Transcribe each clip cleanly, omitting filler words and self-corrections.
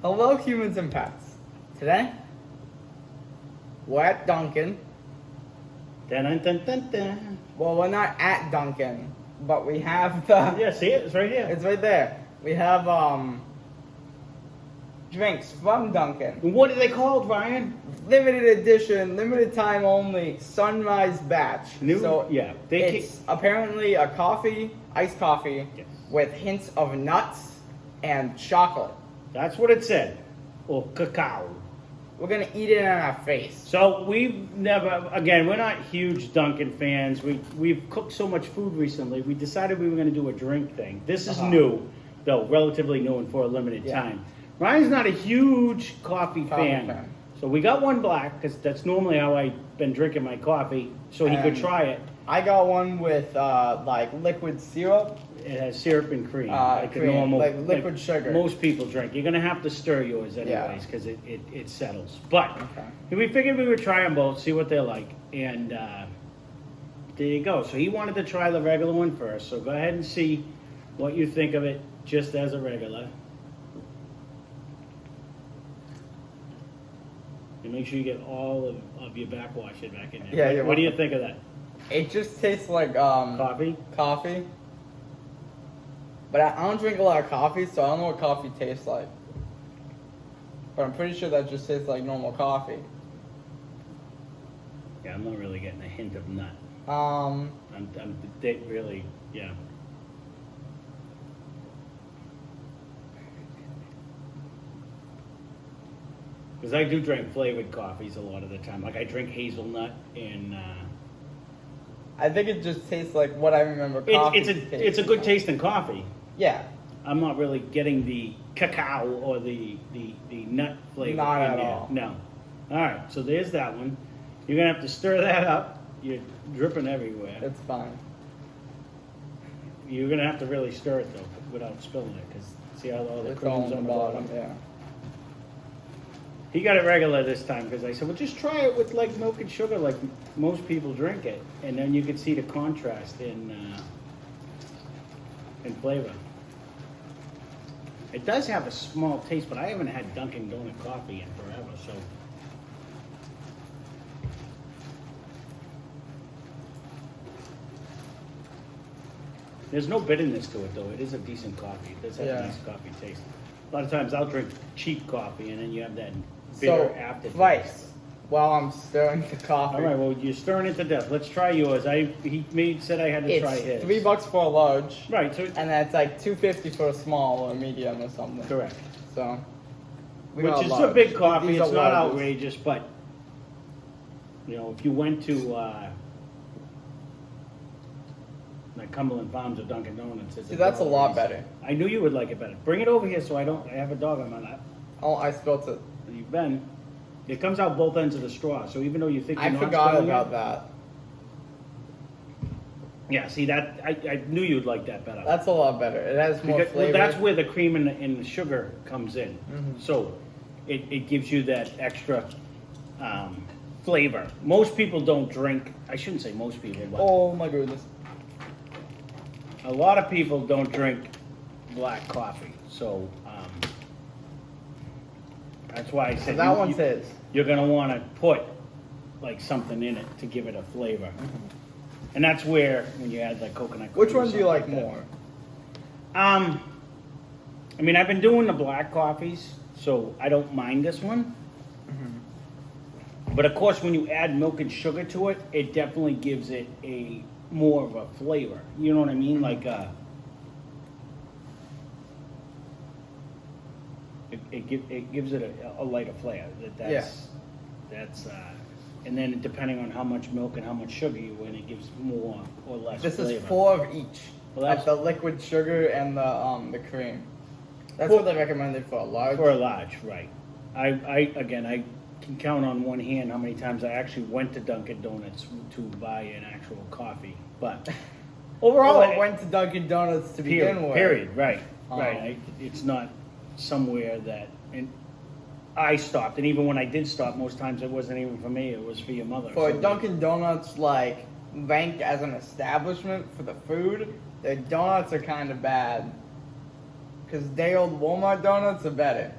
Hello, humans and pets. Today, we're at Dunkin. Dun, dun, dun, dun, dun. Well, we're not at Dunkin, but we have the. Yeah, see it? It's right here. It's right there. We have drinks from Dunkin. What are they called, Ryan? Limited edition, limited time only, sunrise batch. Yeah. It's apparently a coffee, iced coffee, Yes. with hints of nuts and chocolate. That's what it said. Or cacao. We're gonna eat it in our face. So we've never, again, we're not huge Dunkin' fans. We've cooked so much food recently. We decided we were going to do a drink thing. This is new, though, relatively new and for a limited time. Ryan's not a huge coffee fan. So we got one black, because that's normally how I've been drinking my coffee, so he could try it. I got one with like liquid syrup. It has syrup and cream, like liquid sugar. Most people drink. You're gonna have to stir yours anyways, because it settles. But we figured we would try them both, see what they're like, and there you go. So he wanted to try the regular one first. So go ahead and see what you think of it, just as a regular. And make sure you get all of your backwash back in there. Yeah. What do you think of that? It just tastes like Coffee. But I don't drink a lot of coffee, so I don't know what coffee tastes like. But I'm pretty sure that just tastes like normal coffee. Yeah, I'm not really getting a hint of nut. They really, yeah. Because I do drink flavored coffees a lot of the time. Like I drink hazelnut and. I think it just tastes like what I remember coffee. It's a good tasting coffee. Yeah. I'm not really getting the cacao or the nut flavor. Not in at there. all. No. All right, so there's that one. You're gonna have to stir that up. You're dripping everywhere. It's fine. You're gonna have to really stir it though, without spilling it, because see how all the It's all cream's on the bottom. Yeah. He got it regular this time because I said, well, just try it with like milk and sugar, like most people drink it, and then you can see the contrast in flavor. It does have a small taste, but I haven't had Dunkin' Donut coffee in forever, so. There's no bitterness to it, though. It is a decent coffee. It does have a nice coffee taste. A lot of times I'll drink cheap coffee, and then you have that bitter aftertaste. Vice, while I'm stirring the coffee. All right, well, you're stirring it to death. Let's try yours. He said I had to try his. It's $3 for a large. Right. So, and that's like $2.50 for a small or medium or something. Correct. So, which is a big coffee. It's not outrageous, but you know, if you went to like Cumberland Farms or Dunkin' Donuts, that's a lot better. I knew you would like it better. Bring it over here so I have a dog on my lap. Oh, I spilled it. You've been. It comes out both ends of the straw, so even though you think you're not forgot about that. Yeah, see that I knew you'd like that better. That's a lot better. It has more flavor. Well, that's where the cream and the sugar comes in. Mm-hmm. So it gives you that extra flavor. Most people don't drink. I shouldn't say most people, but oh my goodness. A lot of people don't drink black coffee, so that's why I said so that one says you're gonna want to put like something in it to give it a flavor, and that's where when you add like coconut. Which one do you like more? I mean, I've been doing the black coffees, so I don't mind this one. But of course, when you add milk and sugar to it, it definitely gives it a more of a flavor. You know what I mean? Like it gives it a lighter flavor. That's and then depending on how much milk and how much sugar you in, it gives more or less flavor. This is 4 of each. Well, that's the liquid sugar and the cream. That's what they recommended for a large. For a large, right? I can count on one hand how many times I actually went to Dunkin' Donuts to buy an actual coffee. But overall, I went to Dunkin' Donuts to begin with. Period. Right. Right. It's not somewhere that I stopped, and even when I did stop, most times it wasn't even for me; it was for your mother. For Dunkin' Donuts, like ranked as an establishment for the food, the donuts are kind of bad. Because day old Walmart donuts are better.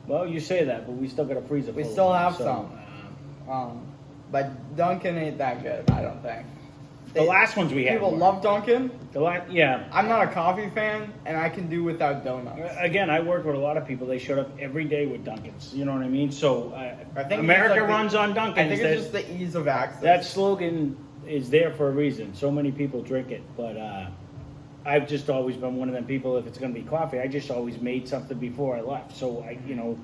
Well, you say that, but we still got a freezer. We full still of have them, some. But Dunkin' ain't that good, I don't think. The last ones we had. People were. love Dunkin'. Yeah. I'm not a coffee fan, and I can do without donuts. Again, I work with a lot of people. They showed up every day with Dunkins. You know what I mean? So I think America it's like runs on Dunkins. I think it's just the ease of access. That slogan is there for a reason. So many people drink it, but I've just always been one of them people. If it's going to be coffee, I just always made something before I left. So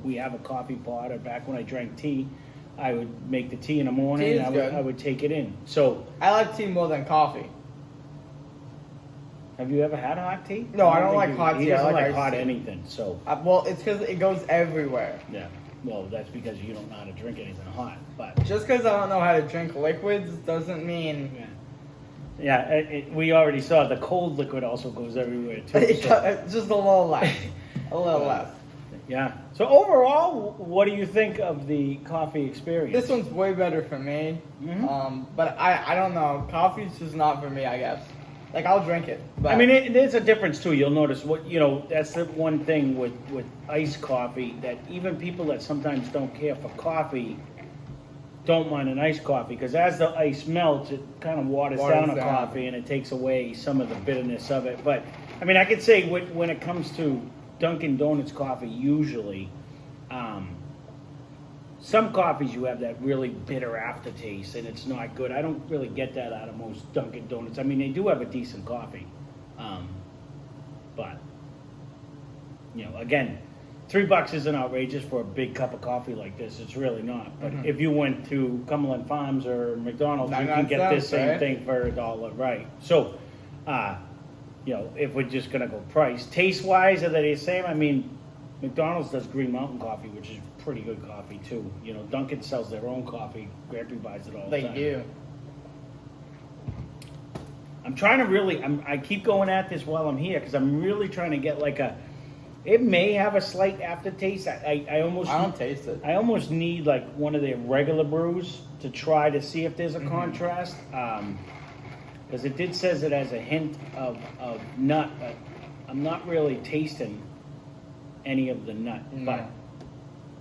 we have a coffee pot. Or back when I drank tea, I would make the tea in the morning. Tea is good. I would take it in. So I like tea more than coffee. have you ever had hot tea? No, I don't think like hot tea. He doesn't I like like iced hot tea. anything. So Well, it's because it goes everywhere. yeah. Well, that's because you don't know how to drink anything hot. But Just because I don't know how to drink liquids doesn't mean yeah, we already saw the cold liquid also goes everywhere too. So, it's just a little less. A little less. yeah. So overall, what do you think of the coffee experience? This one's way better for me. Mhm. But I don't know. Coffee's just not for me, I guess. Like, I'll drink it. But I mean, there's a difference too. You'll notice that's the one thing with iced coffee, that even people that sometimes don't care for coffee don't mind an iced coffee, because as the ice melts, it kind of waters down a coffee and it takes away some of the bitterness of it. But I mean, I could say when it comes to Dunkin' Donuts coffee, usually some coffees you have that really bitter aftertaste and it's not good. I don't really get that out of most Dunkin' Donuts. I mean, they do have a decent coffee, but again, $3 isn't outrageous for a big cup of coffee like this. It's really not. But if you went to Cumberland Farms or McDonald's, you can get this same thing for $1, right? So, if we're just gonna go price, taste-wise, are they the same? I mean, McDonald's does Green Mountain coffee, which is pretty good coffee too. Dunkin' sells their own coffee. Grampy buys it all the time. they do. I'm trying to I keep going at this while I'm here because I'm really trying to get it may have a slight aftertaste. I don't taste it. I almost need one of their regular brews to try to see if there's a contrast. Because it did says it has a hint of nut, but I'm not really tasting any of the nut. No.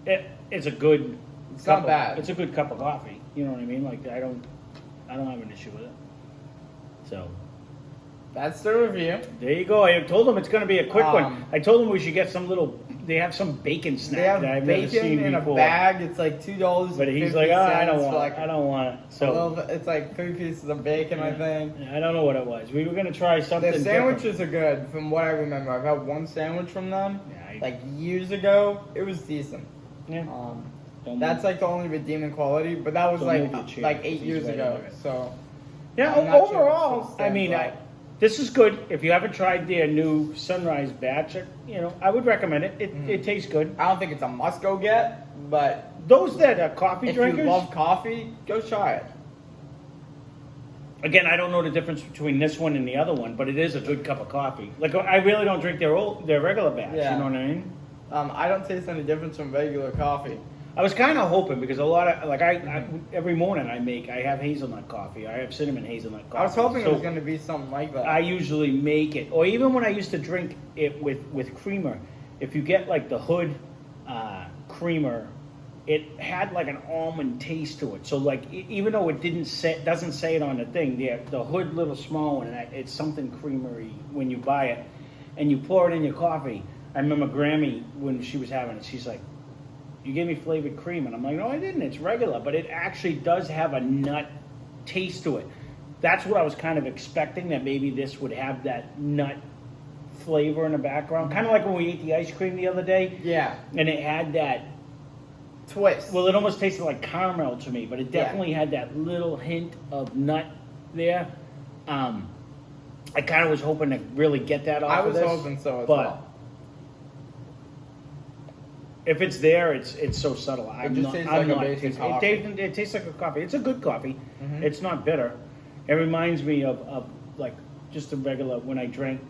But it's a good. It's not bad. It's a good cup of coffee. You know what I mean? I don't have an issue with it. So. That's the review. There you go. I told them it's going to be a quick one. I told them we should get some little. They have some bacon snack They have that I've never seen bacon in before. a bag. It's like $2. But he's like, I don't want it. I don't want it. So it's like 3 pieces of bacon, I think. I don't know what it was. We were going to try something. The sandwiches are good, from what I remember. I've had one sandwich from them, years ago. It was decent. Yeah. That's the only redeeming quality, but that was like 8 years ago. So yeah, overall, I mean, this is good. If you haven't tried their new Sunrise batch, I would recommend it. It tastes good. I don't think it's a must-go get, but those that are coffee drinkers, if you love coffee, go try it. Again, I don't know the difference between this one and the other one, but it is a good cup of coffee. I really don't drink their regular batch. Yeah. You know what I mean? I don't taste any difference from regular coffee. I was kind of hoping because a lot of I every morning I have hazelnut coffee. I have cinnamon hazelnut coffee. I was hoping it was going to be something like that. I usually make it, or even when I used to drink it with creamer. If you get the Hood creamer, it had an almond taste to it. So even though it doesn't say it on the thing, the Hood little small one, it's something creamery when you buy it, and you pour it in your coffee. I remember Grammy when she was having it. She's like, "You gave me flavored cream," and I'm like, "No, I didn't. It's regular." But it actually does have a nut taste to it. That's what I was kind of expecting, that maybe this would have that nut flavor in the background. Kind of like when we ate the ice cream the other day. Yeah. And it had that twist. Well, it almost tasted like caramel to me, but it definitely had that little hint of nut there. I kind of was hoping to really get that off of this. I was hoping so as well. If it's there, it's so subtle. It just tastes like a basic coffee. It tastes like a coffee. It's a good coffee. It's not bitter. It reminds me of just a regular, when I drank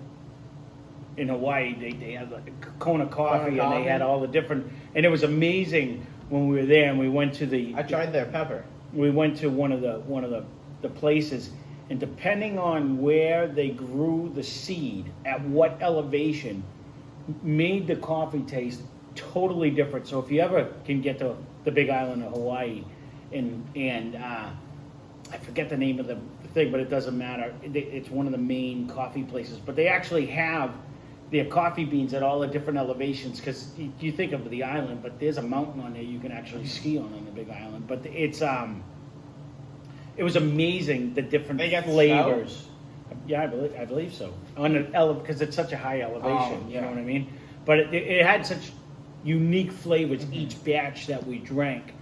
in Hawaii, they had a Kona coffee, and they had all the different, and it was amazing when we were there and we went to I tried their pepper. We went to one of the places, and depending on where they grew the seed, at what elevation, made the coffee taste totally different. So if you ever can get to the Big Island of Hawaii, and I forget the name of the thing, but it doesn't matter. It's one of the main coffee places, but they actually have their coffee beans at all the different elevations, because you think of the island, but there's a mountain on there you can actually ski on the Big Island. But it's it was amazing, the different They get flavors. Yeah, I believe so. On because it's such a high elevation, Oh, you know yeah. what I mean. But it had such unique flavors each batch that we drank,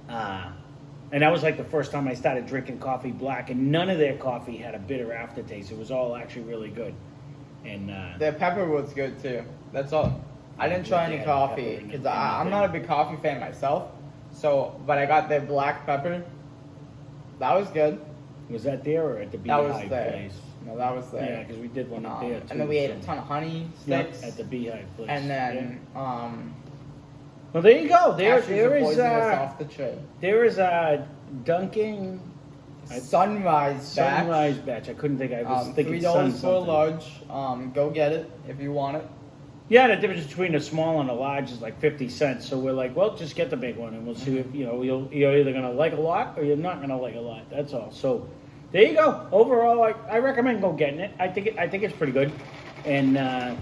and that was like the first time I started drinking coffee black, and none of their coffee had a bitter aftertaste. It was all actually really good, and The pepper was good too. That's all. I didn't try any Yeah, coffee pepper because and I'm not a big coffee fan myself. So, but I got their black pepper. That was good. was that there or at the That was Beehive there. place? No, that was Yeah, there. because we did one up there too. And then we ate so- a ton of honey Yeah, sticks. at the Beehive place. And then well, there you go. There cashews is are poisoning us off the tree. there is Dunkin. Sunrise batch. Sunrise batch. I couldn't think. I was thinking $3 sun for a something. large. Go get it if you want it. Yeah, the difference between a small and a large is like 50 cents. So we're like, well, just get the big one, and we'll see if you're either gonna like a lot or you're not gonna like a lot. That's all. So there you go. Overall, I recommend go getting it. I think it's pretty good, and I'm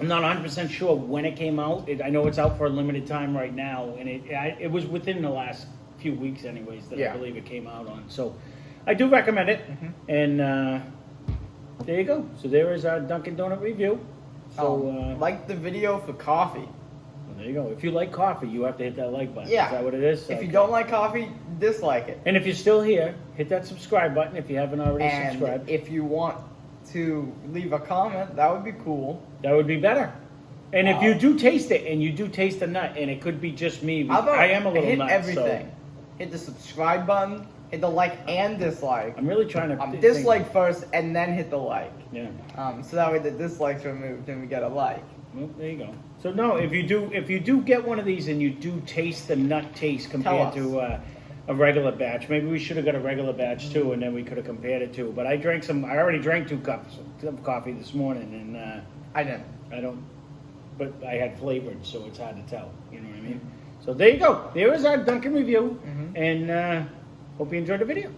not 100% sure when it came out. I know it's out for a limited time right now, and it was within the last few weeks, anyways, that Yeah. I believe it came out on. So I do recommend it, and there you go. So there is our Dunkin' Donut review. So like the video for coffee. well, there you go. If you like coffee, you have to hit that like button. Yeah. Is that what it is? If Okay. you don't like coffee, dislike it. And if you're still here, hit that subscribe button if you haven't already And subscribed. if you want to leave a comment, that would be cool. That would be better. And if you do taste it, and you do taste the nut, and it could be just me, How about I am a little hit nut. everything? Hit the subscribe button, hit the like and dislike. So I'm really trying to Dislike first and then hit the like. Yeah. So that way the dislike's removed and we get a like. Well, there you go. So no, if you do get one of these and you do taste the nut taste compared us. to a regular batch, maybe we should have got a regular batch too, and then we could have compared it to. But I already drank 2 cups of coffee this morning, and I didn't. I don't. But I had flavored, so it's hard to tell. You know what I mean? So there you go. There is our Dunkin' review, and hope you enjoyed the video.